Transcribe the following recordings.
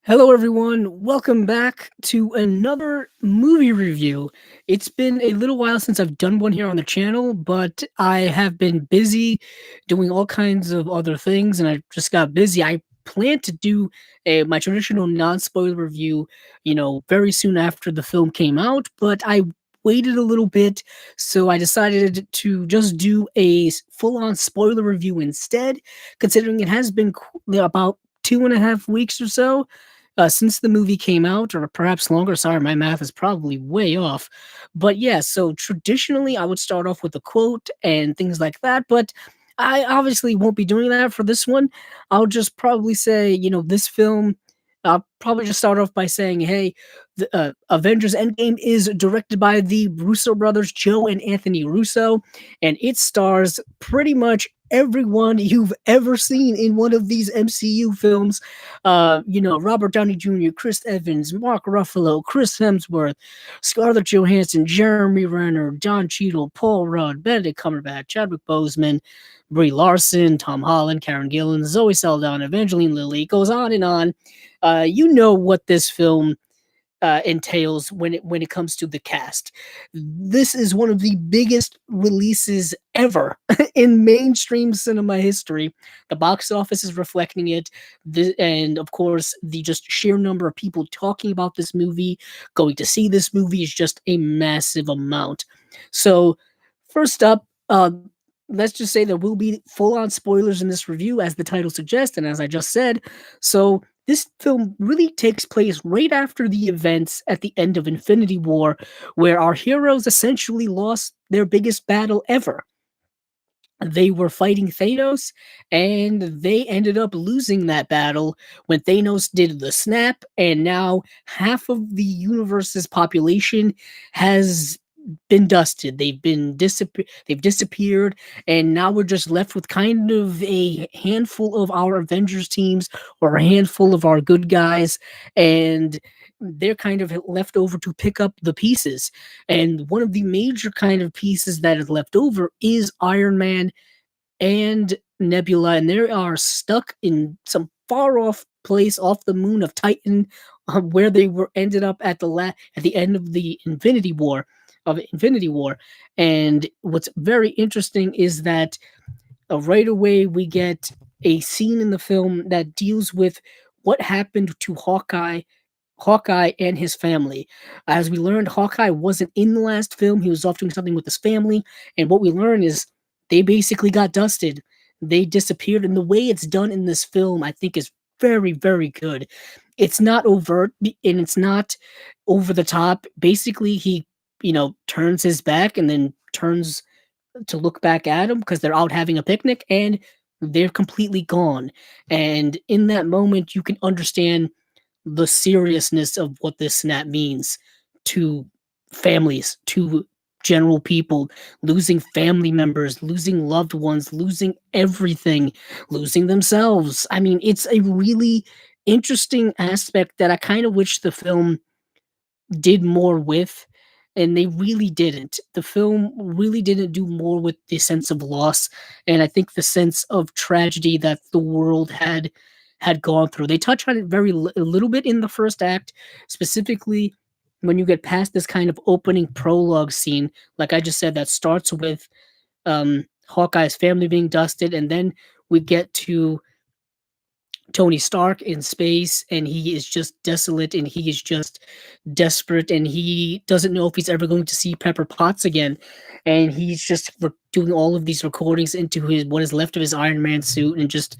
Hello, everyone. Welcome back to another movie review. It's been a little while since I've done one here on the channel, but I have been busy doing all kinds of other things, and I just got busy. I plan to do my traditional non-spoiler review, very soon after the film came out, but I waited a little bit, so I decided to just do a full-on spoiler review instead, considering it has been about 2.5 weeks or so since the movie came out, or perhaps longer. Sorry, my math is probably way off. But yeah, so traditionally, I would start off with a quote and things like that. But I obviously won't be doing that for this one. I'll just probably say, this film. I'll probably just start off by saying, hey, the Avengers Endgame is directed by the Russo brothers, Joe and Anthony Russo, and it stars pretty much everyone you've ever seen in one of these MCU films. Robert Downey Jr., Chris Evans, Mark Ruffalo, Chris Hemsworth, Scarlett Johansson, Jeremy Renner, Don Cheadle, Paul Rudd, Benedict Cumberbatch, Chadwick Boseman, Brie Larson, Tom Holland, Karen Gillan, Zoe Saldana, Evangeline Lilly. It goes on and on. You know what this film entails when it comes to the cast. This is one of the biggest releases ever in mainstream cinema history. The box office is reflecting it, and of course, the just sheer number of people talking about this movie, going to see this movie, is just a massive amount. So, first up, let's just say there will be full-on spoilers in this review, as the title suggests, and as I just said. So this film really takes place right after the events at the end of Infinity War, where our heroes essentially lost their biggest battle ever. They were fighting Thanos, and they ended up losing that battle when Thanos did the snap, and now half of the universe's population has been dusted. They've disappeared, and now we're just left with kind of a handful of our Avengers teams, or a handful of our good guys, and they're kind of left over to pick up the pieces. And one of the major kind of pieces that is left over is Iron Man and Nebula, and they are stuck in some far off place off the moon of Titan, where they were ended up at the end of the Infinity War. And what's very interesting is that right away we get a scene in the film that deals with what happened to Hawkeye and his family. As we learned, Hawkeye wasn't in the last film. He was off doing something with his family. And what we learn is they basically got dusted. They disappeared. And the way it's done in this film, I think, is very, very good. It's not overt and it's not over the top. Basically, he, turns his back and then turns to look back at him because they're out having a picnic, and they're completely gone. And in that moment, you can understand the seriousness of what this snap means to families, to general people, losing family members, losing loved ones, losing everything, losing themselves. I mean, it's a really interesting aspect that I kind of wish the film did more with, and they really didn't. The film really didn't do more with the sense of loss, and I think the sense of tragedy that the world had gone through. They touch on it a little bit in the first act, specifically when you get past this kind of opening prologue scene, like I just said, that starts with Hawkeye's family being dusted, and then we get to Tony Stark in space, and he is just desolate, and he is just desperate, and he doesn't know if he's ever going to see Pepper Potts again, and he's just doing all of these recordings into his what is left of his Iron Man suit, and just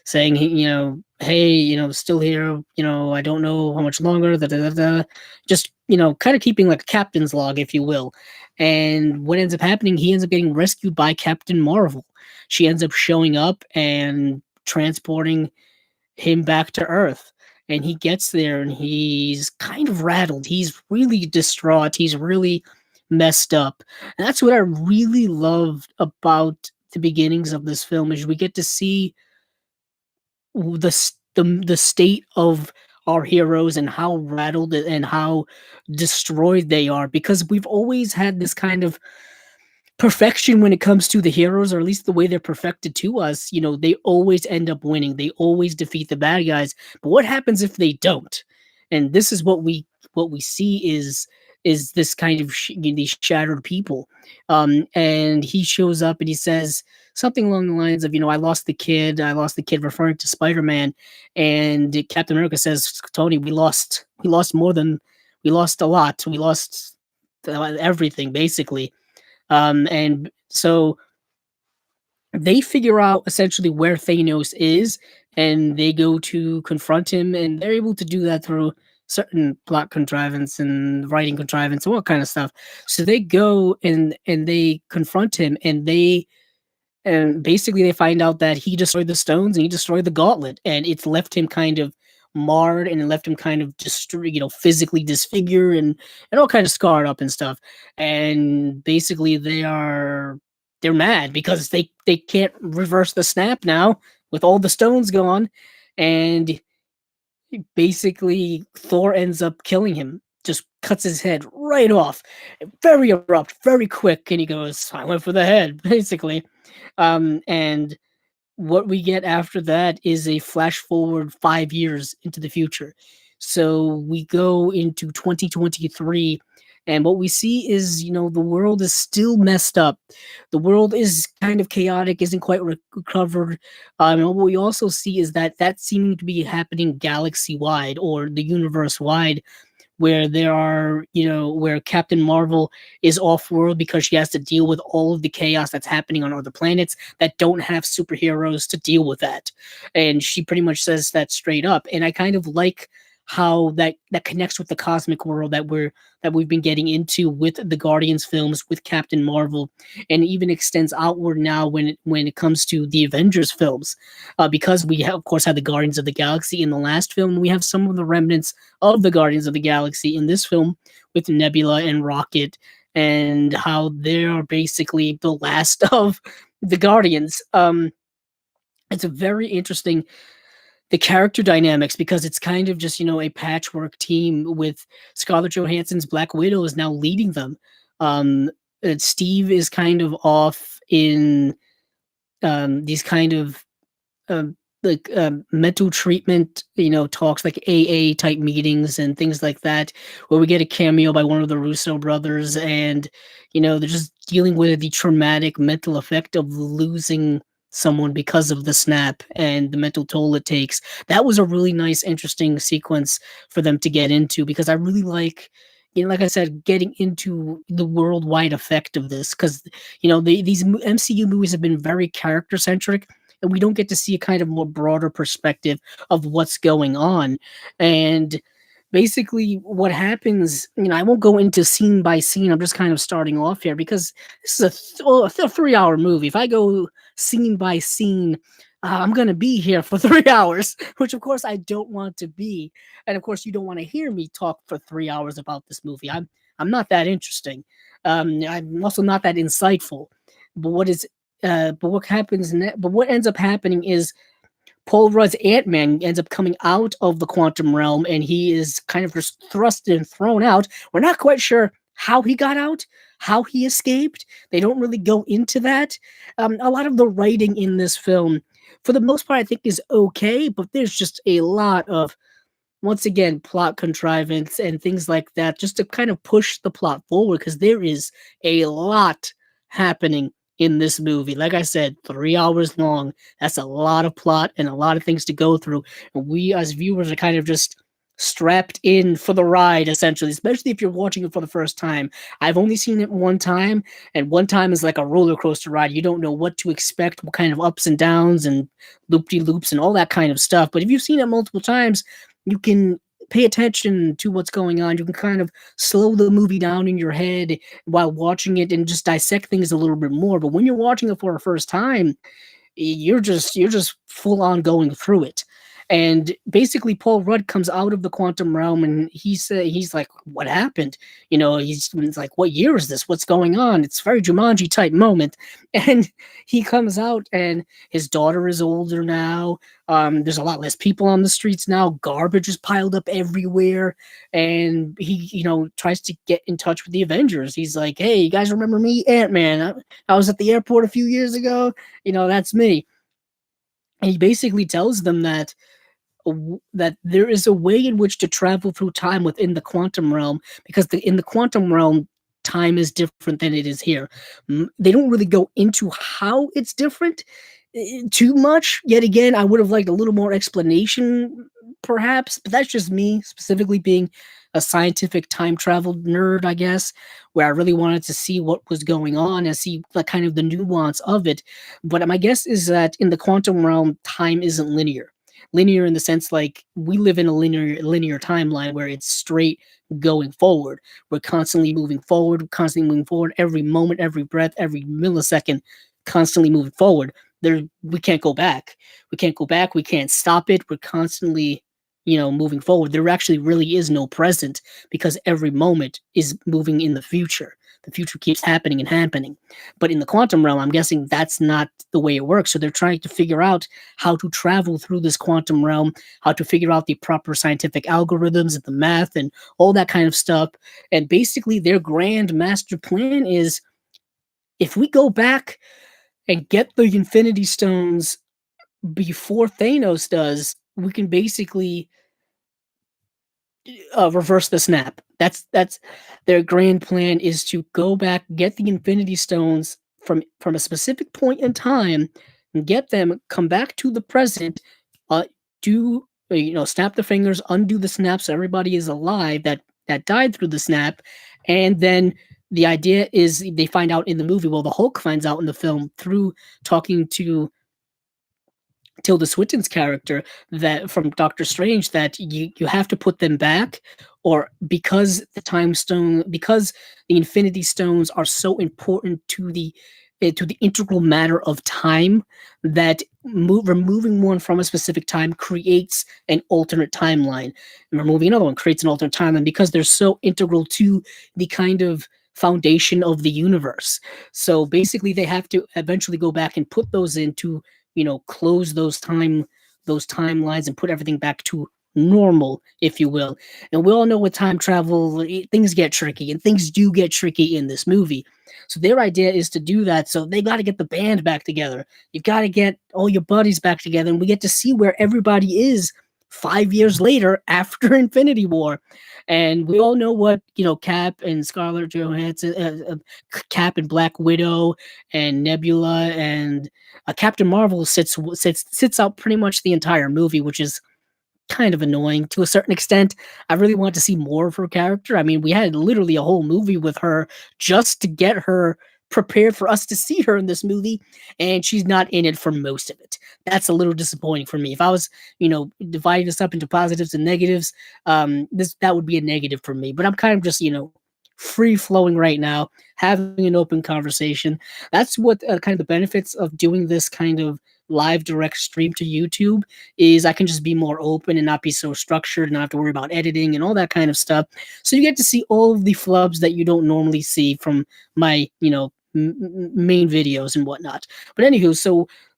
saying, hey, still here, I don't know how much longer, da, da, da, da. Just, kind of keeping like a captain's log, if you will. And what ends up happening, he ends up getting rescued by Captain Marvel. She ends up showing up and transporting him back to Earth. And he gets there and he's kind of rattled. He's really distraught. He's really messed up. And that's what I really loved about the beginnings of this film, is we get to see the state of our heroes and how rattled and how destroyed they are, because we've always had this kind of perfection when it comes to the heroes, or at least the way they're perfected to us, they always end up winning. They always defeat the bad guys. But what happens if they don't? And this is what we see is this kind of these shattered people. And he shows up and he says something along the lines of, I lost the kid. I lost the kid, referring to Spider-Man. And Captain America says, Tony, we lost more than we lost a lot. We lost everything basically. And so they figure out essentially where Thanos is, and they go to confront him, and they're able to do that through certain plot contrivance and writing contrivance and all kind of stuff. So they go and they confront him, and basically they find out that he destroyed the stones and he destroyed the gauntlet, and it's left him kind of marred, and it left him kind of just physically disfigured and all kind of scarred up and stuff. And basically they're mad because they can't reverse the snap now with all the stones gone. And basically Thor ends up killing him, just cuts his head right off, very abrupt, very quick, and he goes, I went for the head, basically. And what we get after that is a flash forward 5 years into the future. So we go into 2023, and what we see is, the world is still messed up. The world is kind of chaotic, isn't quite recovered. And what we also see is that that's seeming to be happening galaxy wide, or the universe wide, where where Captain Marvel is off world because she has to deal with all of the chaos that's happening on other planets that don't have superheroes to deal with that. And she pretty much says that straight up. And I kind of like how that connects with the cosmic world that we've been getting into with the Guardians films, with Captain Marvel, and even extends outward now when it comes to the Avengers films, because we have, of course, had the Guardians of the Galaxy in the last film. We have some of the remnants of the Guardians of the Galaxy in this film with Nebula and Rocket, and how they're basically the last of the Guardians. It's a very interesting, the character dynamics, because it's kind of just a patchwork team with Scarlett Johansson's Black Widow is now leading them. Steve is kind of off in these kind of mental treatment, talks, like AA type meetings and things like that, where we get a cameo by one of the Russo brothers, and they're just dealing with the traumatic mental effect of losing someone because of the snap and the mental toll it takes. That was a really nice, interesting sequence for them to get into, because I really like I said, getting into the worldwide effect of this, because these MCU movies have been very character centric, and we don't get to see a kind of more broader perspective of what's going on. And basically what happens, I won't go into scene by scene. I'm just kind of starting off here because this is a 3-hour movie. If I go scene by scene, I'm going to be here for 3 hours, which of course I don't want to be. And of course you don't want to hear me talk for 3 hours about this movie. I'm not that interesting. I'm also not that insightful. But what ends up happening is Paul Rudd's Ant-Man ends up coming out of the quantum realm, and he is kind of just thrust and thrown out. We're not quite sure how he got out, how he escaped. They don't really go into that. A lot of the writing in this film, for the most part, I think is okay, but there's just a lot of, once again, plot contrivance and things like that, just to kind of push the plot forward, because there is a lot happening in this movie. Like I said, 3 hours long. That's a lot of plot and a lot of things to go through. And we as viewers are kind of just strapped in for the ride, essentially, especially if you're watching it for the first time. I've only seen it one time, and one time is like a roller coaster ride. You don't know what to expect, what kind of ups and downs and loop-de-loops and all that kind of stuff. But if you've seen it multiple times, you can pay attention to what's going on. You can kind of slow the movie down in your head while watching it and just dissect things a little bit more. But when you're watching it for the first time, you're just full on going through it. And basically, Paul Rudd comes out of the quantum realm, and he's like, "What happened?" He's like, "What year is this? What's going on?" It's very Jumanji type moment, and he comes out, and his daughter is older now. There's a lot less people on the streets now. Garbage is piled up everywhere, and he, tries to get in touch with the Avengers. He's like, "Hey, you guys remember me, Ant Man? I was at the airport a few years ago. That's me." And he basically tells them that there is a way in which to travel through time within the quantum realm, because in the quantum realm, time is different than it is here. They don't really go into how it's different too much. Yet again, I would have liked a little more explanation, perhaps, but that's just me specifically being a scientific time travel nerd, I guess, where I really wanted to see what was going on and see like kind of the nuance of it. But my guess is that in the quantum realm, time isn't linear in the sense like we live in a linear timeline where it's straight going forward. We're constantly moving forward, every moment, every breath, every millisecond, constantly moving forward. We can't go back. We can't stop it. We're constantly, moving forward. There actually really is no present because every moment is moving in the future. The future keeps happening and happening. But in the quantum realm, I'm guessing that's not the way it works. So they're trying to figure out how to travel through this quantum realm, how to figure out the proper scientific algorithms and the math and all that kind of stuff. And basically, their grand master plan is if we go back and get the Infinity Stones before Thanos does, we can basically reverse the snap. That's their grand plan is to go back, get the Infinity Stones from a specific point in time, and get them, come back to the present, uh, do snap the fingers, undo the snap, so everybody is alive that died through the snap, and then the idea is they find out in the movie. Well, the Hulk finds out in the film through talking to Tilda Swinton's character that from Doctor Strange that you have to put them back, or because the Infinity Stones are so important to the integral matter of time, that removing one from a specific time creates an alternate timeline, and removing another one creates an alternate timeline because they're so integral to the kind of foundation of the universe. So basically, they have to eventually go back and put those into, close those timelines and put everything back to normal, if you will. And we all know with time travel, things get tricky, and things do get tricky in this movie. So their idea is to do that. So they got to get the band back together. You've got to get all your buddies back together, and we get to see where everybody is 5 years later after Infinity War. And we all know what, Cap and Scarlett Johansson, Cap and Black Widow and Nebula and Captain Marvel sits out pretty much the entire movie, which is kind of annoying to a certain extent. I really want to see more of her character. I mean, we had literally a whole movie with her just to get her prepared for us to see her in this movie, and she's not in it for most of it. That's a little disappointing for me. If I was, dividing this up into positives and negatives, that would be a negative for me. But I'm kind of just, free flowing right now, having an open conversation. That's what kind of the benefits of doing this kind of live direct stream to YouTube is. I can just be more open and not be so structured and not have to worry about editing and all that kind of stuff. So you get to see all of the flubs that you don't normally see from my, main videos and whatnot. But anywho,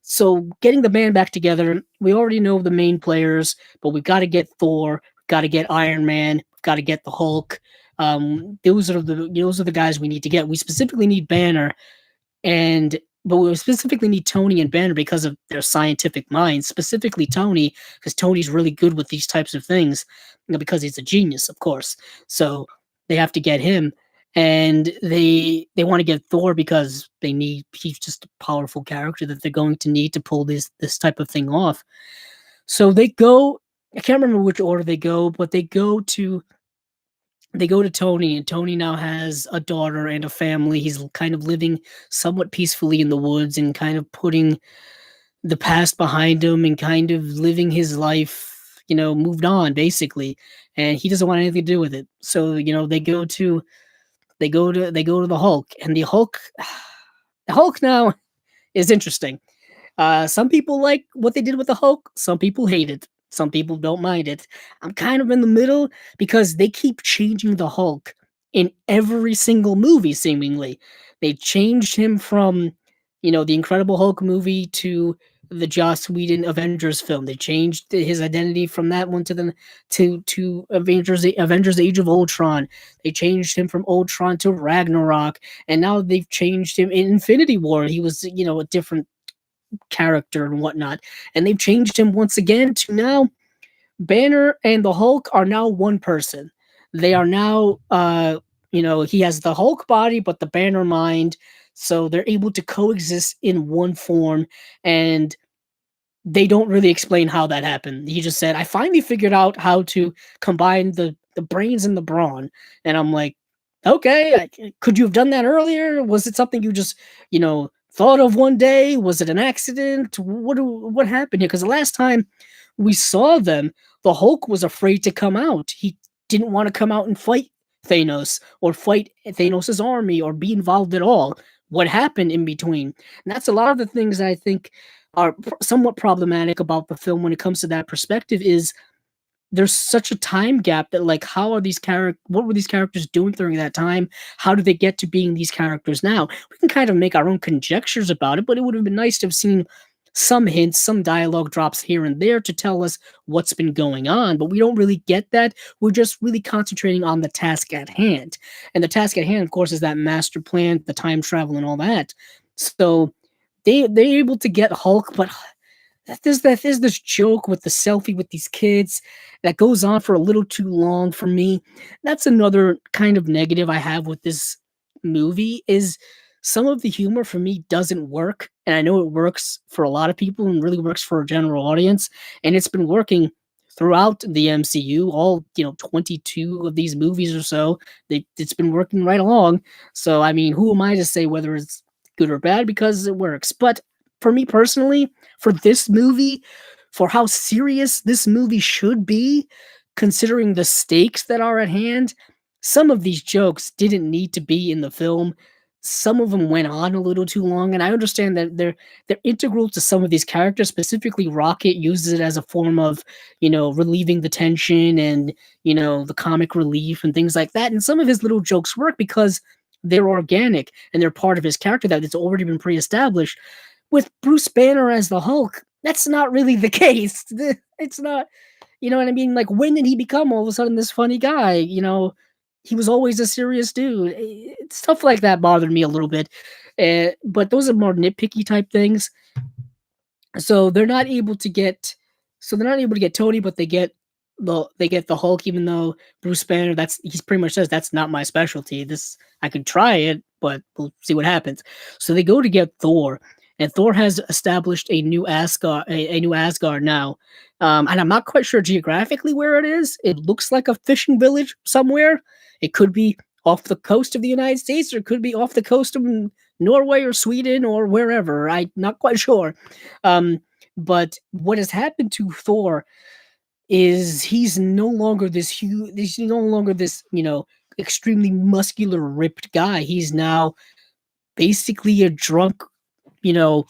so getting the band back together, we already know the main players, but we've got to get Thor, got to get Iron Man, got to get the Hulk. Those are the guys we need to get. We specifically need Banner, and but we specifically need Tony and Banner because of their scientific minds. Specifically Tony, because Tony's really good with these types of things, because he's a genius, of course. So they have to get him, and they want to get Thor because he's just a powerful character that they're going to need to pull this type of thing off. So they go. I can't remember which order they go, but they go to Tony, and Tony now has a daughter and a family. He's kind of living somewhat peacefully in the woods and kind of putting the past behind him and kind of living his life, moved on basically. And he doesn't want anything to do with it. So, they go to the Hulk, and the Hulk now is interesting. Some people like what they did with the Hulk. Some people hate it. Some people don't mind it. I'm kind of in the middle because they keep changing the Hulk in every single movie, seemingly. They changed him from, the Incredible Hulk movie to the Joss Whedon Avengers film. They changed his identity from that one to Avengers Age of Ultron. They changed him from Ultron to Ragnarok, and now they've changed him in Infinity War. He was, a different character and whatnot. And they've changed him once again to now Banner and the Hulk are now one person. They are now, he has the Hulk body, but the Banner mind. So they're able to coexist in one form. And they don't really explain how that happened. He just said, I finally figured out how to combine the brains and the brawn. And I'm like, okay, could you have done that earlier? Was it something you just, thought of one day? Was it an accident? What happened here? Because the last time we saw them, the Hulk was afraid to come out. He didn't want to come out and fight Thanos or fight Thanos' army or be involved at all. What happened in between? And that's a lot of the things I think are somewhat problematic about the film when it comes to that perspective is there's such a time gap that like how are what were these characters doing during that time? How do they get to being these characters now? We can kind of make our own conjectures about it, but it would have been nice to have seen some hints, some dialogue drops here and there to tell us what's been going on, but we don't really get that. We're just really concentrating on the task at hand. And the task at hand, of course, is that master plan, the time travel and all that. So they're able to get Hulk, but there's this joke with the selfie with these kids that goes on for a little too long for me. That's another kind of negative I have with this movie is some of the humor for me doesn't work, and I know it works for a lot of people and really works for a general audience, and it's been working throughout the MCU, all 22 of these movies or so. It's been working right along. So I mean, who am I to say whether it's good or bad because it works? But for me personally, for this movie, for how serious this movie should be, considering the stakes that are at hand, some of these jokes didn't need to be in the film. Some of them went on a little too long, and I understand that they're integral to some of these characters. Specifically, Rocket uses it as a form of, relieving the tension and the comic relief and things like that. And some of his little jokes work because they're organic and they're part of his character that it's already been pre-established. With Bruce Banner as the Hulk, that's not really the case. It's not, you know what I mean? Like, when did he become all of a sudden this funny guy? He was always a serious dude. Stuff like that bothered me a little bit. But those are more nitpicky type things. So they're not able to get Tony, but they get the Hulk, even though Bruce Banner, he pretty much says that's not my specialty. This I could try it, but we'll see what happens. So they go to get Thor, and Thor has established a new Asgard now. And I'm not quite sure geographically where it is. It looks like a fishing village somewhere. It could be off the coast of the United States, or it could be off the coast of Norway or Sweden or wherever. I'm not quite sure. But what has happened to Thor is he's no longer this huge, he's no longer this, extremely muscular, ripped guy. He's now basically a drunk, you know,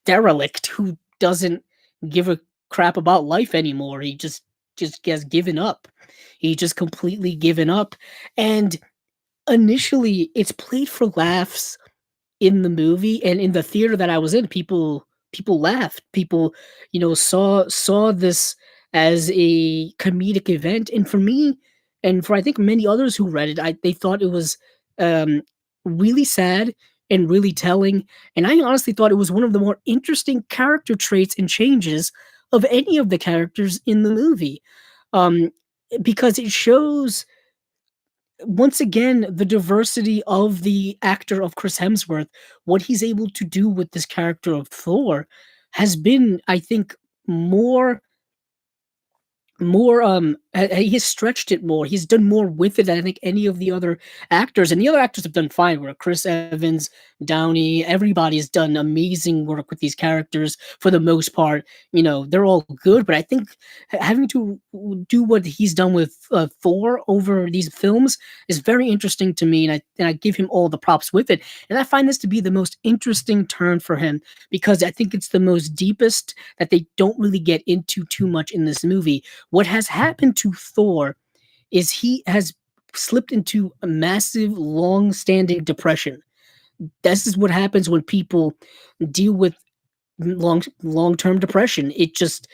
derelict who doesn't give a crap about life anymore. He just gets given up. He just completely given up. And initially it's played for laughs in the movie, and in the theater that I was in, people laughed. People, saw this as a comedic event. And for me, and for I think many others who read it, they thought it was um, really sad and really telling. And I honestly thought it was one of the more interesting character traits and changes of any of the characters in the movie, um, because it shows once again the diversity of the actor of Chris Hemsworth. What he's able to do with this character of Thor has been, I think, more He has stretched it more. He's done more with it than I think any of the other actors, and the other actors have done fine work. Chris Evans, Downey, everybody's done amazing work with these characters for the most part. You know, they're all good, but I think having to do what he's done with Thor over these films is very interesting to me, and I give him all the props with it. And I find this to be the most interesting turn for him because I think it's the most deepest that they don't really get into too much in this movie. What has happened to Thor is he has slipped into a massive, long-standing depression. This is what happens when people deal with long-term depression. It just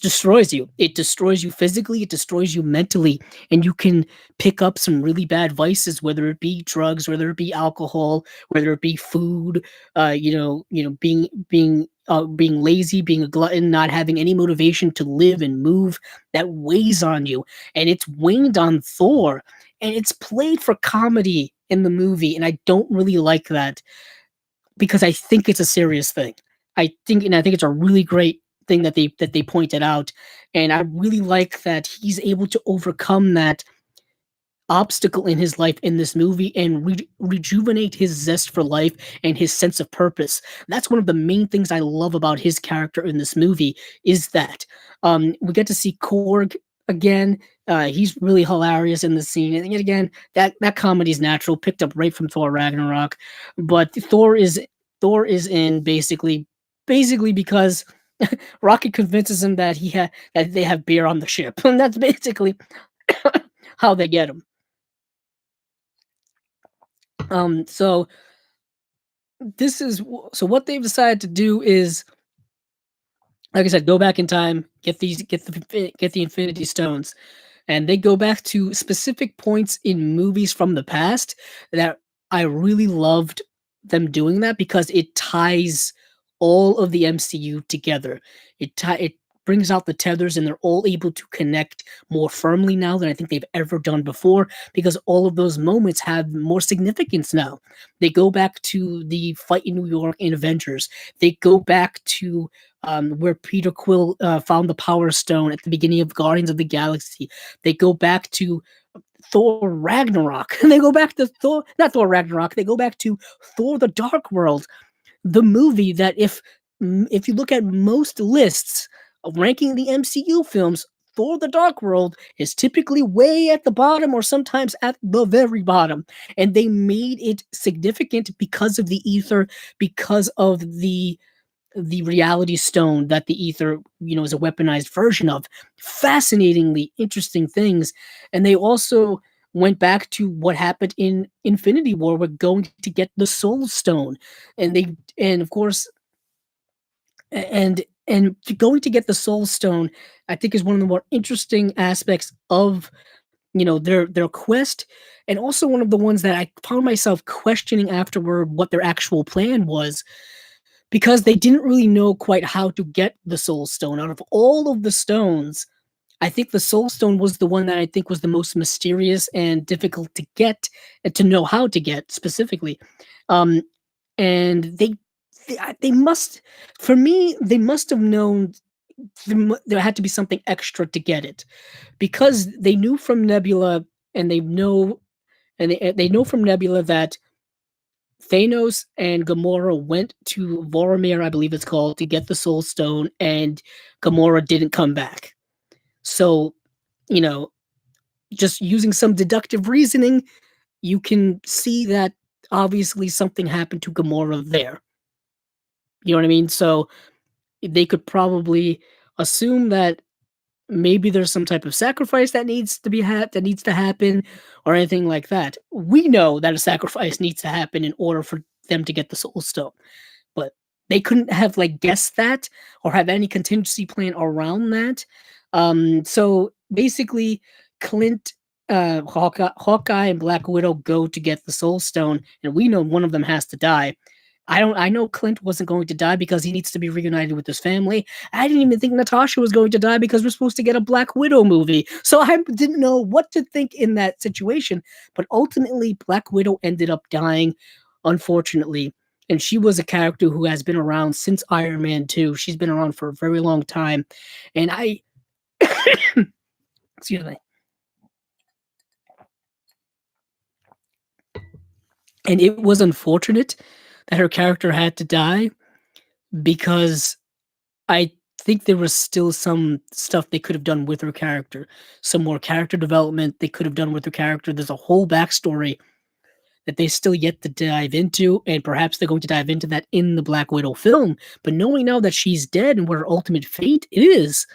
destroys you. It destroys you physically, it destroys you mentally, and you can pick up some really bad vices, whether it be drugs, whether it be alcohol, whether it be food, being lazy, being a glutton, not having any motivation to live and move. That weighs on you, and it's waned on Thor, and it's played for comedy in the movie, and I don't really like that because I think it's a serious thing. I think it's a really great thing that they pointed out, and I really like that he's able to overcome that obstacle in his life in this movie and rejuvenate his zest for life and his sense of purpose. That's one of the main things I love about his character in this movie is that we get to see Korg again. He's really hilarious in the scene, and yet again, that comedy is natural, picked up right from Thor Ragnarok. But Thor is in basically because Rocket convinces him that they have beer on the ship, and that's basically how they get him. So so what they've decided to do is, like I said, go back in time, get the Infinity Stones, and they go back to specific points in movies from the past that I really loved them doing that because it ties all of the MCU together. It brings out the tethers and they're all able to connect more firmly now than I think they've ever done before because all of those moments have more significance now. They go back to the fight in New York in Avengers. They go back to where Peter Quill found the Power Stone at the beginning of Guardians of the Galaxy. They go back to Thor Ragnarok. They go back to Thor, not Thor Ragnarok. They go back to Thor: The Dark World, the movie that if you look at most lists of ranking the MCU films, Thor: The Dark World is typically way at the bottom or sometimes at the very bottom. And they made it significant because of the ether, because of the reality stone that the ether, is a weaponized version of. Fascinatingly interesting things. And they also went back to what happened in Infinity War. We're going to get the Soul Stone, and of course, and going to get the Soul Stone, I think is one of the more interesting aspects of their quest, and also one of the ones that I found myself questioning afterward what their actual plan was because they didn't really know quite how to get the Soul Stone. Out of all of the stones, I think the Soul Stone was the one that I think was the most mysterious and difficult to get and to know how to get specifically. Um, and they must, for me, they must have known there had to be something extra to get it because they knew from Nebula, and they know from Nebula that Thanos and Gamora went to Vormir, I believe it's called, to get the Soul Stone, and Gamora didn't come back. So, you know, just using some deductive reasoning, you can see that obviously something happened to Gamora there. You know what I mean? So they could probably assume that maybe there's some type of sacrifice that needs to happen or anything like that. We know that a sacrifice needs to happen in order for them to get the Soul Stone, but they couldn't have like guessed that or have any contingency plan around that. So basically, Clint, Hawkeye, and Black Widow go to get the Soul Stone, and we know one of them has to die. I know Clint wasn't going to die because he needs to be reunited with his family. I didn't even think Natasha was going to die because we're supposed to get a Black Widow movie. So I didn't know what to think in that situation. But ultimately, Black Widow ended up dying, unfortunately. And she was a character who has been around since Iron Man 2. She's been around for a very long time. And Excuse me. And it was unfortunate that her character had to die because I think there was still some stuff they could have done with her character, some more character development they could have done with her character. There's a whole backstory that they still yet to dive into, and perhaps they're going to dive into that in the Black Widow film. But knowing now that she's dead and what her ultimate fate is,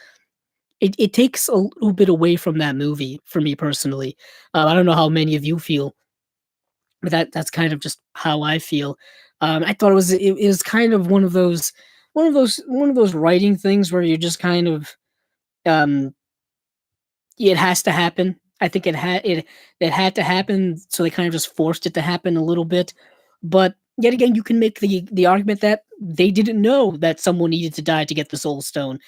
it takes a little bit away from that movie for me personally. I don't know how many of you feel, but that's kind of just how I feel. I thought it was kind of one of those writing things where you're just kind of um it has to happen. I think it had to happen, so they kind of just forced it to happen a little bit. But yet again, you can make the argument that they didn't know that someone needed to die to get the Soul Stone.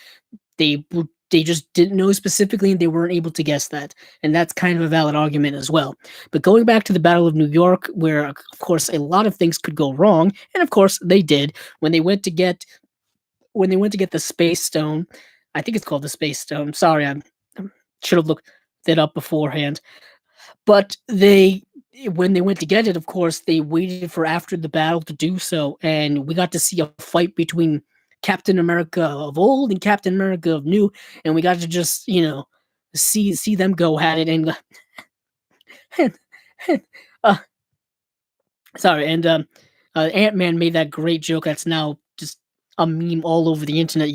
They just didn't know specifically, and they weren't able to guess that, and that's kind of a valid argument as well. But going back to the Battle of New York, where of course a lot of things could go wrong, and of course they did when they went to get the Space Stone. I think it's called the Space Stone. Sorry, I should have looked that up beforehand. But when they went to get it, of course, they waited for after the battle to do so, and we got to see a fight between Captain America of old and Captain America of new, and we got to just see them go at it, and and, and, uh, sorry, and Ant Man made that great joke that's now just a meme all over the internet.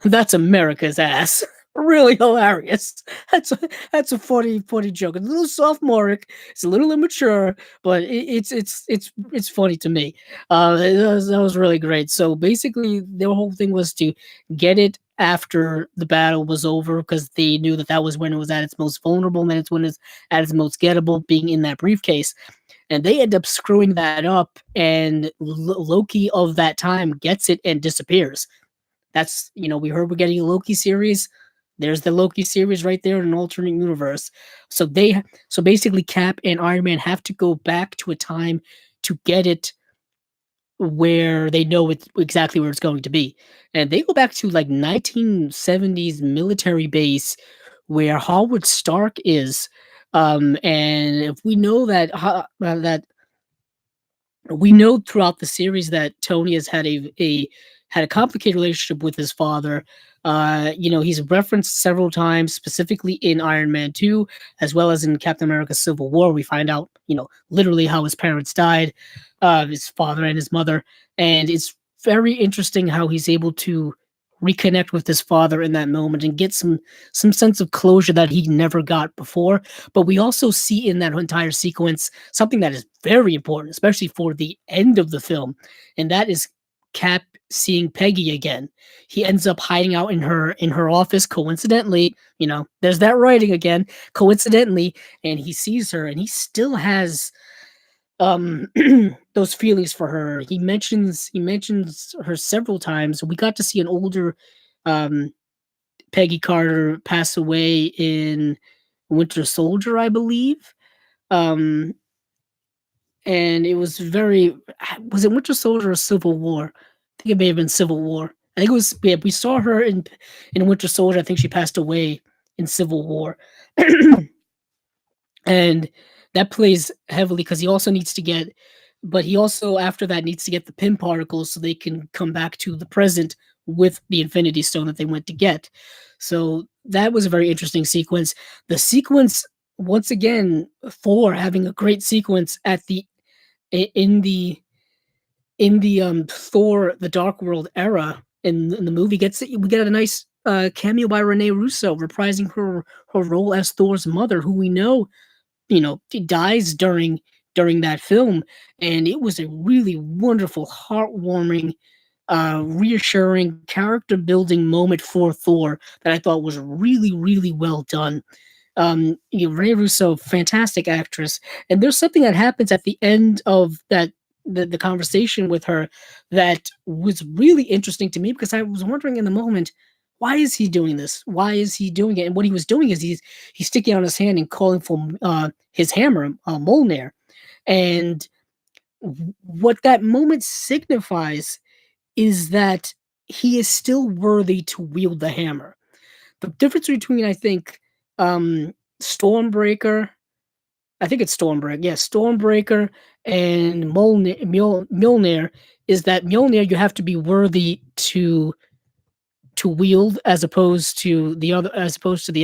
That's America's ass. Really hilarious. That's that's a funny joke. It's a little sophomoric. It's a little immature, but it's funny to me. That was really great. So basically, their whole thing was to get it after the battle was over because they knew that that was when it was at its most vulnerable, and then it's when it's at its most gettable, being in that briefcase. And they end up screwing that up, and Loki of that time gets it and disappears. That's we heard we're getting a Loki series. There's the Loki series right there in an alternate universe. So basically Cap and Iron Man have to go back to a time to get it where they know it's exactly where it's going to be. And they go back to like 1970s military base where Howard Stark is. And if we know that we know throughout the series that Tony has had a complicated relationship with his father. He's referenced several times, specifically in Iron Man 2, as well as in Captain America Civil War. We find out, literally how his parents died, his father and his mother. And it's very interesting how he's able to reconnect with his father in that moment and get some sense of closure that he never got before. But we also see in that entire sequence something that is very important, especially for the end of the film, and that is Cap seeing Peggy again. He ends up hiding out in her office coincidentally. There's that writing again, coincidentally, and he sees her, and he still has um those feelings for her. He mentions her several times. We got to see an older um Peggy Carter pass away in Winter Soldier, I believe. Um and it was very was it Winter Soldier or Civil War? I think it may have been Civil War. I think it was, yeah, we saw her in Winter Soldier. I think she passed away in Civil War. And that plays heavily because he also after that needs to get the pin particles so they can come back to the present with the Infinity Stone that they went to get. So that was a very interesting sequence. The sequence, once again, Thor having a great sequence at the in the Thor the Dark World era in the movie, we get a nice cameo by Renee Russo reprising her role as Thor's mother, who we know he dies during that film. And it was a really wonderful, heartwarming, reassuring, character building moment for Thor that I thought was really, really well done. Rene Russo, fantastic actress, and there's something that happens at the end of the conversation with her that was really interesting to me because I was wondering in the moment, why is he doing this? Why is he doing it? And what he was doing is he's sticking out his hand and calling for his hammer, Mjolnir. And what that moment signifies is that he is still worthy to wield the hammer. The difference between, I think, um, Stormbreaker. I think it's Stormbreaker. Yeah, Stormbreaker and Mjolnir is that Mjolnir you have to be worthy to wield as opposed to the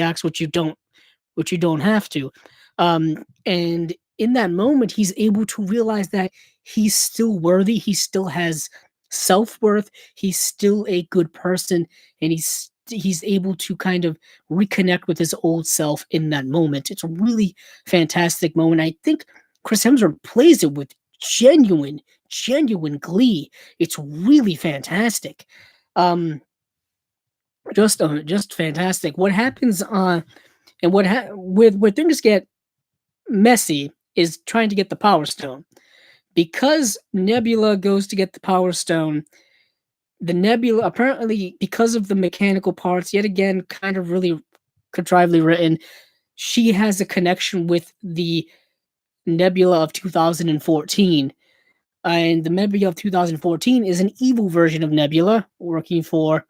axe which you don't have to. And in that moment, he's able to realize that he's still worthy. He still has self worth. He's still a good person, and he's able to kind of reconnect with his old self in that moment. It's a really fantastic moment. I think Chris Hemsworth plays it with genuine glee. It's really fantastic. Um, just fantastic. What happens and with where things get messy is trying to get the Power Stone. Because Nebula goes to get the Power Stone, the Nebula apparently because of the mechanical parts, yet again, kind of really contrively written, she has a connection with the Nebula of 2014. And the Nebula of 2014 is an evil version of Nebula working for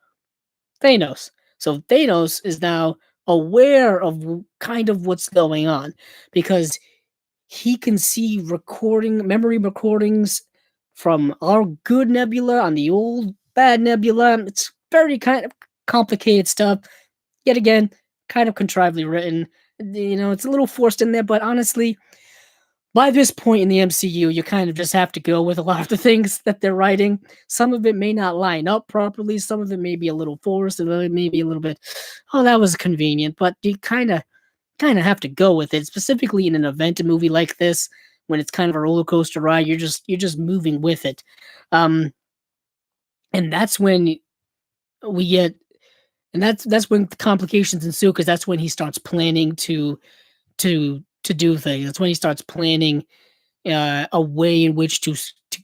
Thanos. So Thanos is now aware of kind of what's going on because he can see memory recordings from our good Nebula on the old bad Nebula. It's very kind of complicated stuff. Yet again, kind of contrively written. It's a little forced in there, but honestly, by this point in the MCU, you kind of just have to go with a lot of the things that they're writing. Some of it may not line up properly. Some of it may be a little forced, and it may be a little bit, oh, that was convenient. But you kind of have to go with it, specifically in an event movie like this, when it's kind of a roller coaster ride. You're just moving with it, um, and that's when we get, and that's when the complications ensue because that's when he starts planning to do things. That's when he starts planning a way in which to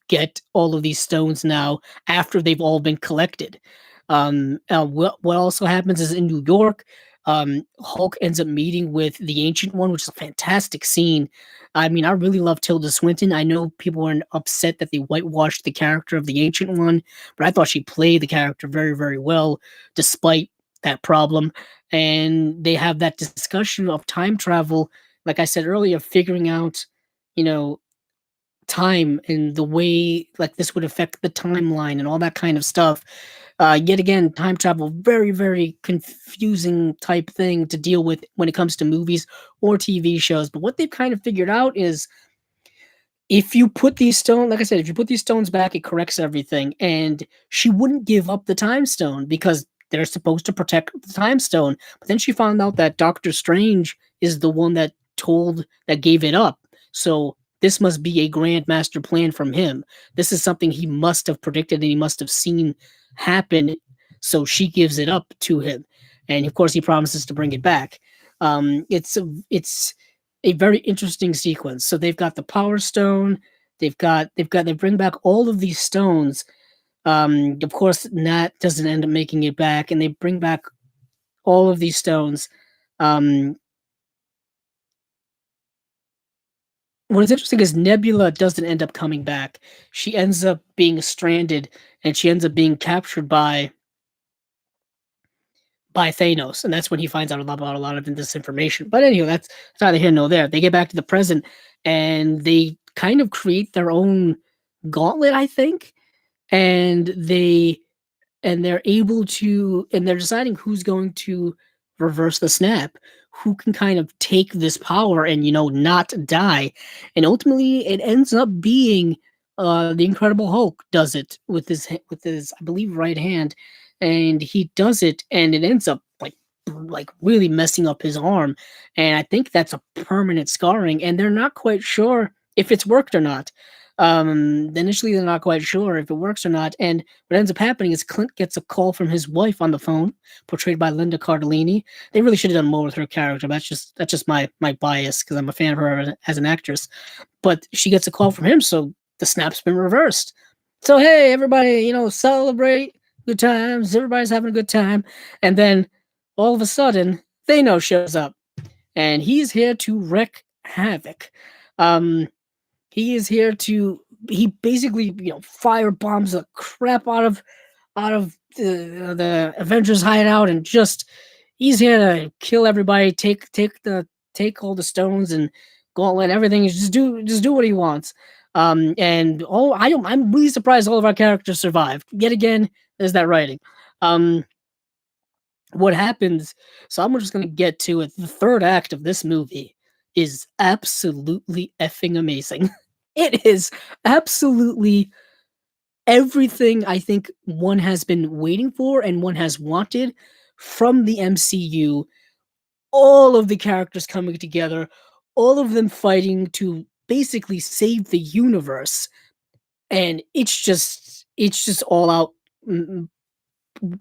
get all of these stones now after they've all been collected. What also happens is in New York, Hulk ends up meeting with the Ancient One, which is a fantastic scene. I mean, I really love Tilda Swinton. I know people are upset that they whitewashed the character of the Ancient One, but I thought she played the character very, very well, despite that problem. And they have that discussion of time travel, like I said earlier, figuring out, you know, time and the way like this would affect the timeline and all that kind of stuff. Yet again, time travel, very, very confusing type thing to deal with when it comes to movies or TV shows. But what they've kind of figured out is if you put these stones, like I said, if you put these stones back, it corrects everything. And she wouldn't give up the time stone because they're supposed to protect the time stone. But then she found out that Doctor Strange is the one that gave it up. So this must be a grand master plan from him. This is something he must have predicted and he must have seen happen. So she gives it up to him. And of course he promises to bring it back. It's a very interesting sequence. So they've got the Power Stone. They bring back all of these stones. Of course, Nat doesn't end up making it back, and they bring back all of these stones. Um, what is interesting is Nebula doesn't end up coming back. She ends up being stranded, and she ends up being captured by Thanos, and that's when he finds out about a lot of this information. But anyway, that's neither here nor there. They get back to the present, and they kind of create their own gauntlet, I think, and they're able to, and they're deciding who's going to reverse the snap, who can kind of take this power and not die, and ultimately it ends up being the Incredible Hulk does it with his I believe right hand, and he does it, and it ends up like really messing up his arm, and I think that's a permanent scarring, and they're not quite sure if it's worked or not. Initially they're not quite sure if it works or not, and what ends up happening is Clint gets a call from his wife on the phone, portrayed by Linda Cardellini. They really should have done more with her character. That's just my bias because I'm a fan of her as an actress. But she gets a call from him, so the snap's been reversed. So hey, everybody, celebrate good times. Everybody's having a good time, and then all of a sudden, Thanos shows up, and he's here to wreak havoc. Um, he is here to he basically fire bombs the crap out of the Avengers hideout and just he's here to kill everybody, take all the stones and gauntlet, everything. Just do what he wants. And I'm really surprised all of our characters survived. Yet again, there's that writing. Um, what happens? So I'm just gonna get to it. The third act of this movie is absolutely effing amazing. It is absolutely everything I think one has been waiting for and one has wanted from the MCU. All of the characters coming together, all of them fighting to basically save the universe, and it's just all out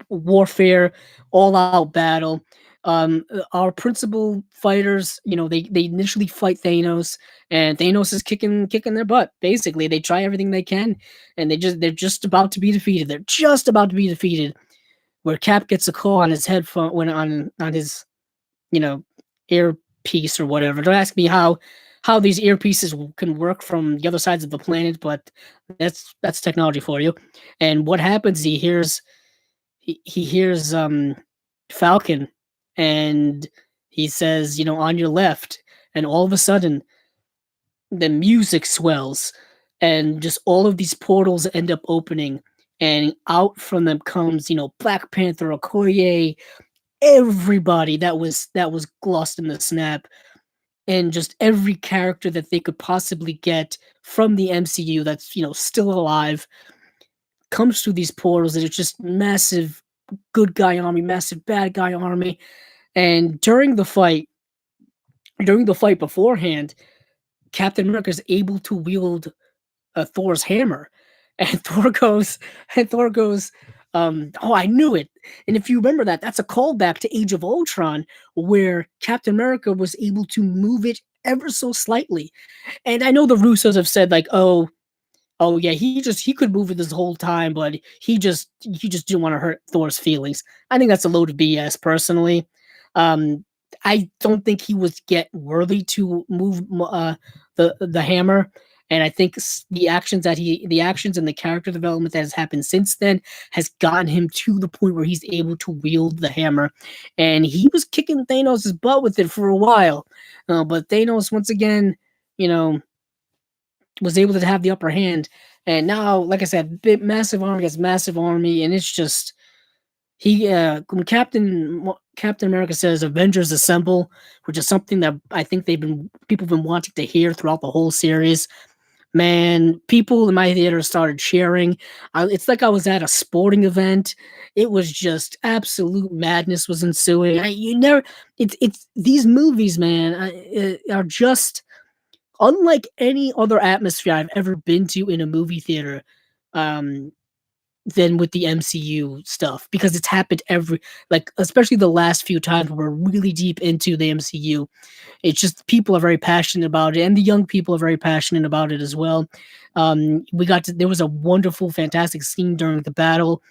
warfare, all out battle. Our principal fighters, they initially fight Thanos, and Thanos is kicking their butt. Basically, they try everything they can, and they're just about to be defeated. They're just about to be defeated. Where Cap gets a call on his headphone when on his you know earpiece or whatever. Don't ask me how these earpieces can work from the other sides of the planet, but that's technology for you. And what happens? He hears Falcon, and he says, on your left, and all of a sudden the music swells, and just all of these portals end up opening, and out from them comes, Black Panther, Okoye, everybody that was lost in the snap, and just every character that they could possibly get from the MCU that's still alive comes through these portals, and it's just massive good guy army, massive bad guy army. And during the fight beforehand, Captain America is able to wield Thor's hammer, and Thor goes, "Oh, I knew it." And if you remember that, that's a callback to Age of Ultron, where Captain America was able to move it ever so slightly. And I know the Russos have said like, "Oh yeah, he could move it this whole time, but he just didn't want to hurt Thor's feelings." I think that's a load of BS personally. Um, I don't think he was get worthy to move the hammer, and I think the actions and the character development that has happened since then has gotten him to the point where he's able to wield the hammer, and he was kicking Thanos' butt with it for a while, but Thanos once again, you know, was able to have the upper hand. And now, like I said, massive army against massive army, and it's just when Captain America says "Avengers assemble," which is something that I think people have been wanting to hear throughout the whole series. Man, people in my theater started cheering. It's like I was at a sporting event. It was just absolute madness was ensuing. You never, it's these movies, man, are just unlike any other atmosphere I've ever been to in a movie theater, um, than with the MCU stuff, because it's happened especially the last few times we're really deep into the MCU. It's just people are very passionate about it, and the young people are very passionate about it as well. There was a wonderful, fantastic scene during the battle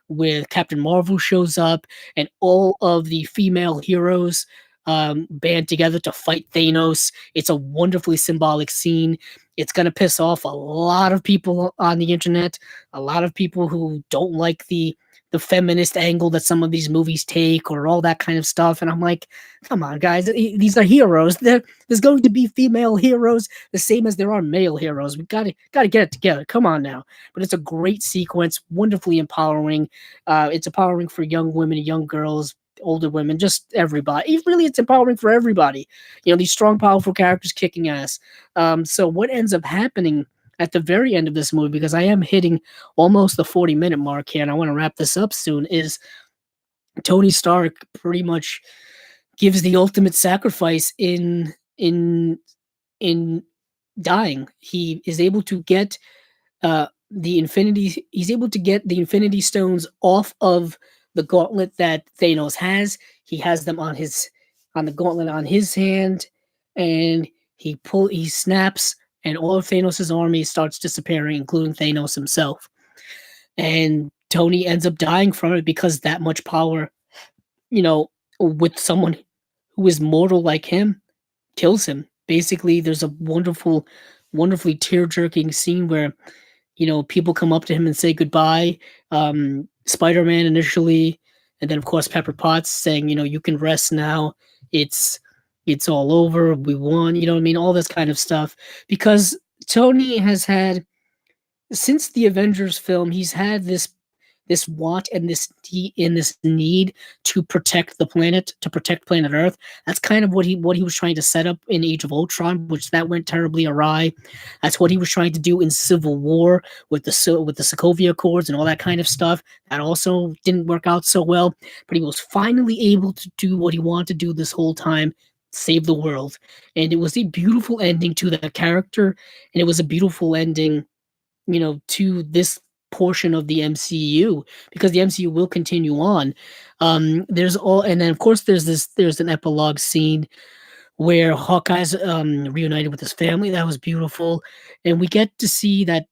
where Captain Marvel shows up and all of the female heroes band together to fight Thanos. It's a wonderfully symbolic scene. It's going to piss off a lot of people on the internet, a lot of people who don't like the feminist angle that some of these movies take or all that kind of stuff. And I'm like, come on, guys, these are heroes. There's going to be female heroes the same as there are male heroes. We gotta get it together. Come on now. But it's a great sequence, wonderfully empowering. It's empowering for young women, young girls, older women, just everybody. Really, it's empowering for everybody. These strong, powerful characters kicking ass. So what ends up happening at the very end of this movie, because I am hitting almost the 40-minute mark here, and I want to wrap this up soon, is Tony Stark pretty much gives the ultimate sacrifice in dying. He is able to get he's able to get the Infinity Stones off of the gauntlet that Thanos has. He has them on the gauntlet on his hand, and he snaps, and all of Thanos' army starts disappearing, including Thanos himself. And Tony ends up dying from it because that much power, you know, with someone who is mortal like him, kills him. Basically, there's a wonderfully tear-jerking scene where people come up to him and say goodbye. Spider-Man initially, and then of course Pepper Potts saying, you can rest now. It's it's all over. We won. You know what I mean? All this kind of stuff because Tony has had since the Avengers film, he's had this want and this need to protect the planet, to protect planet Earth. That's kind of what he was trying to set up in Age of Ultron, which that went terribly awry. That's what he was trying to do in Civil War with the Sokovia Accords and all that kind of stuff. That also didn't work out so well, but he was finally able to do what he wanted to do this whole time. Save the world. And it was a beautiful ending to that character, and it was a beautiful ending to this portion of the MCU because the MCU will continue on. And then of course there's an epilogue scene where Hawkeye's reunited with his family. That was beautiful, and we get to see that.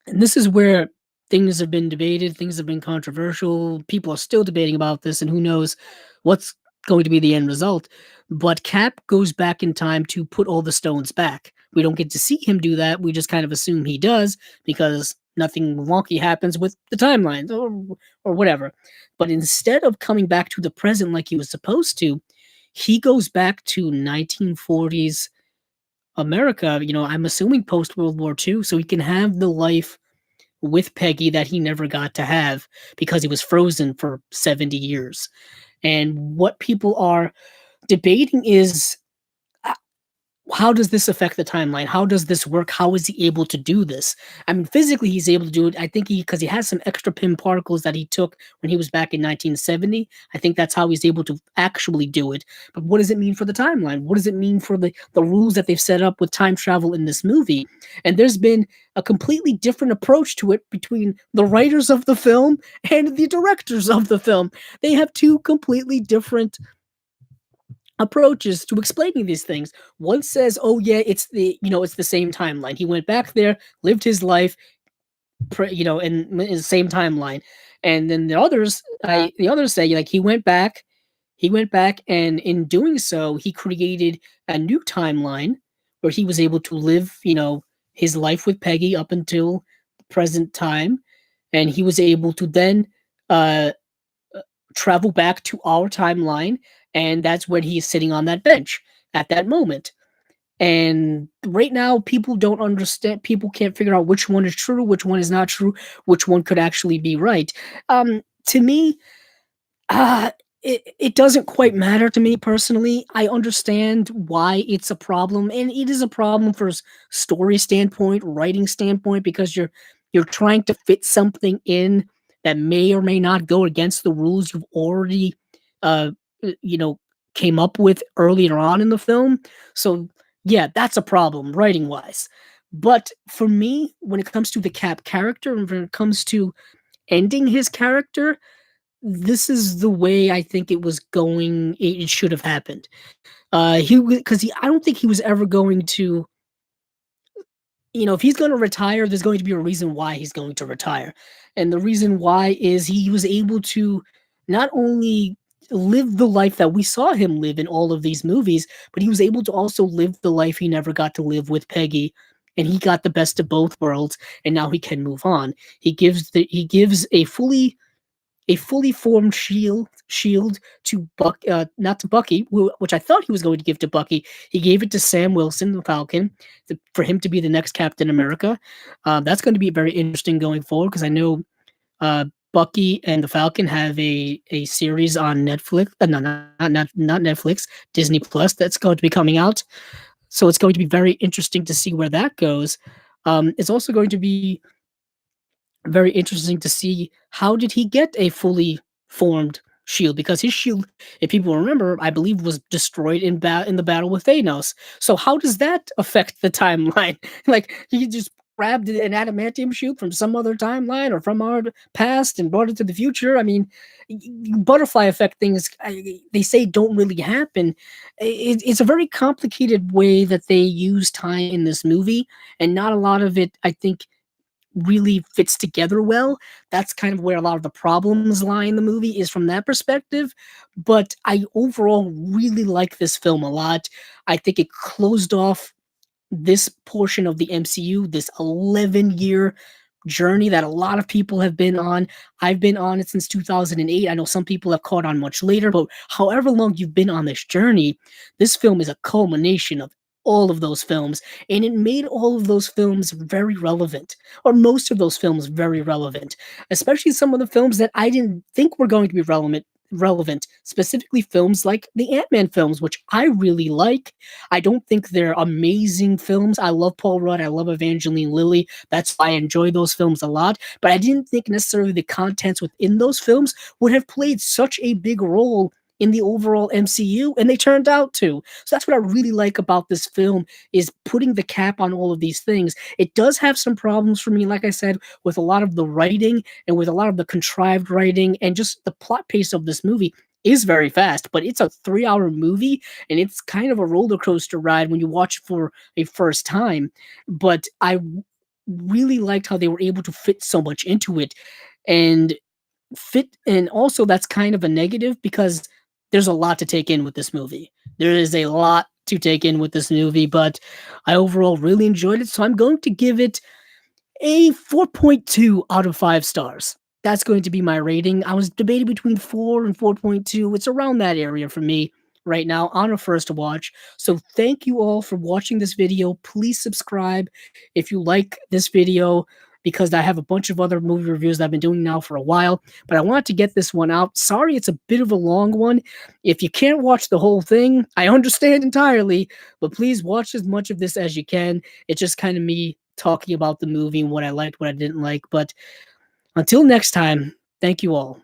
And this is where things have been debated, things have been controversial. People are still debating about this, and who knows what's going to be the end result. But Cap goes back in time to put all the stones back. We don't get to see him do that. We just kind of assume he does because nothing wonky happens with the timelines or whatever. But instead of coming back to the present like he was supposed to, he goes back to 1940s America, I'm assuming post World War II, so he can have the life with Peggy that he never got to have because he was frozen for 70 years. And what people are debating is how does this affect the timeline? How does this work? How is he able to do this? I mean, physically, he's able to do it. I think because he has some extra pin particles that he took when he was back in 1970. I think that's how he's able to actually do it. But what does it mean for the timeline? What does it mean for the rules that they've set up with time travel in this movie? And there's been a completely different approach to it between the writers of the film and the directors of the film. They have two completely different approaches to explaining these things. One says, "Oh yeah, it's the same timeline. He went back there, lived his life, in the same timeline." And then the others say like he went back, and in doing so, he created a new timeline where he was able to live, his life with Peggy up until the present time, and he was able to then uh travel back to our timeline, and that's when he's sitting on that bench at that moment. And right now, people don't understand. People can't figure out which one is true, which one is not true, which one could actually be right. To me, uh, it doesn't quite matter to me personally. I understand why it's a problem, and it is a problem for story standpoint, writing standpoint, because you're trying to fit something in that may or may not go against the rules you've already, uh, you know, came up with earlier on in the film. So yeah, that's a problem writing wise. But for me, when it comes to the Cap character, and when it comes to ending his character, this is the way I think it should have happened. He because he I don't think he was ever going to, if he's going to retire, there's going to be a reason why he's going to retire. And the reason why is he was able to not only live the life that we saw him live in all of these movies, but he was able to also live the life he never got to live with Peggy. And he got the best of both worlds, and now he can move on. He gives a fully formed shield to not to Bucky, which I thought he was going to give to Bucky. He gave it to Sam Wilson, the Falcon, for him to be the next Captain America. That's going to be very interesting going forward because I know Bucky and the Falcon have a series on Netflix. No, not Netflix, Disney Plus. That's going to be coming out. So it's going to be very interesting to see where that goes. It's also going to be very interesting to see how did he get a fully formed shield, because his shield, if people remember, I believe was destroyed in the battle with Thanos. So how does that affect the timeline? Like he just grabbed an adamantium shield from some other timeline or from our past and brought it to the future. I mean, butterfly effect things, they say don't really happen. It's a very complicated way that they use time in this movie, and not a lot of it, I think, really fits together well. That's kind of where a lot of the problems lie in the movie, is from that perspective. But I overall really like this film a lot. I think it closed off this portion of the MCU, this 11-year journey that a lot of people have been on. I've been on it since 2008. I know some people have caught on much later, but however long you've been on this journey, this film is a culmination of all of those films, and it made all of those films very relevant, or most of those films very relevant, especially some of the films that I didn't think were going to be relevant, specifically films like the Ant-Man films, which I really like. I don't think they're amazing films. I love Paul Rudd. I love Evangeline Lilly. That's why I enjoy those films a lot. But I didn't think necessarily the contents within those films would have played such a big role in the overall MCU, and they turned out to. So that's what I really like about this film, is putting the cap on all of these things. It does have some problems for me, like I said, with a lot of the writing and with a lot of the contrived writing, and just the plot pace of this movie is very fast, but it's a 3-hour movie, and it's kind of a roller coaster ride when you watch it for a first time. But I really liked how they were able to fit so much into it, and and also that's kind of a negative because there's a lot to take in with this movie. There is a lot to take in with this movie, but I overall really enjoyed it, so I'm going to give it a 4.2 out of 5 stars. That's going to be my rating. I was debating between 4 and 4.2. It's around that area for me right now on a first watch. So thank you all for watching this video. Please subscribe if you like this video, because I have a bunch of other movie reviews that I've been doing now for a while, but I wanted to get this one out. Sorry, it's a bit of a long one. If you can't watch the whole thing, I understand entirely, but please watch as much of this as you can. It's just kind of me talking about the movie and what I liked, what I didn't like. But until next time, thank you all.